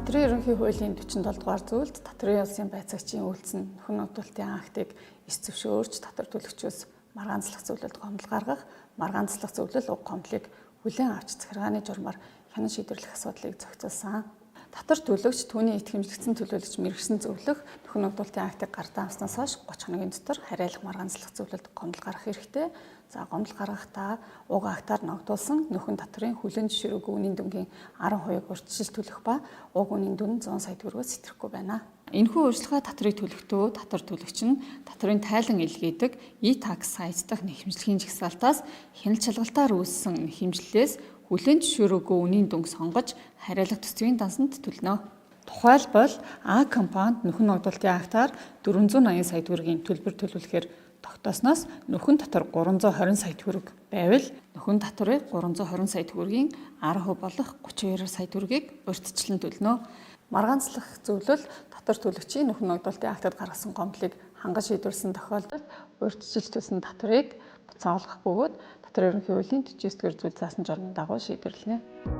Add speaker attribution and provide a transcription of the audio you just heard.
Speaker 1: Татврын ерөнхий хуулийн 47 дугаар зүйлд татврын улсын байцаагчийн үйлс нь нөхөн ногдуулалтын актыг эс зөвшөөрч татвар төлөгчөөс маргаанцлах зөвлөлд гомдол гаргах, маргаанцлах зөвлөл уг гомдлыг хүлээн авч захиргааны журмаар хянан шийдвэрлэх асуудлыг зохицуулсан. Татвар төлөгч түүний итгэмжлэгдсэн төлөөлөгч мэргэшин зөвлөх нөхөн ногдуулалтын актыг гартаа авснаас хойш 30 хоногийн дотор хариалах маргаанцлах зөвлөлд гомдол гаргах хэрэгтэй. За гомдол гаргахдаа уг актаар ногдуулсан нөхөн татврын хүлээн зөвшөөрөөгүй үнийн дүнгийн 10% урьдчилан төлөх ба уг үнийн дүн 100 сая төгрөгөөс сэтрэхгүй байна. Энэхүү урьдчилгаа татврыг төлөхдөө татвар төлөгч нь татврын тайлан илгээдэг e-tax сайт дахь нэхэмжлэгийн жагсаалтаас хяналт шалгалтаар үүссэн нэхэмжлэлээс хүлээн зөвшөөрөөгүй үнийн дүнг сонгож хариалах төсвийн дансанд төлнө. Тухайлбал А компанид нөхөн ногдуулалтын актаар 480 сая төгрөгийн төлбөр төлөвлөхээр тогтоосноос нөхөн татвар 320 сая төгрөг байвал нөхөн татврыг 320 сая төгрөгийн 10% болох 32 сая төгрөгийг урьдчилан төлнө. Маргаанцлах зөвлөл татвар төлөгчийн нөхөн ногдуулалтын актад гаргасан гомдлыг хангаж шийдвэрлсэн тохиолдолд урьдчилж төлсөн татврыг буцаагаах бөгөөд татврын ерөнхий хуулийн 49-р зүйл заасан журмын дагуу шийдвэрлэнэ.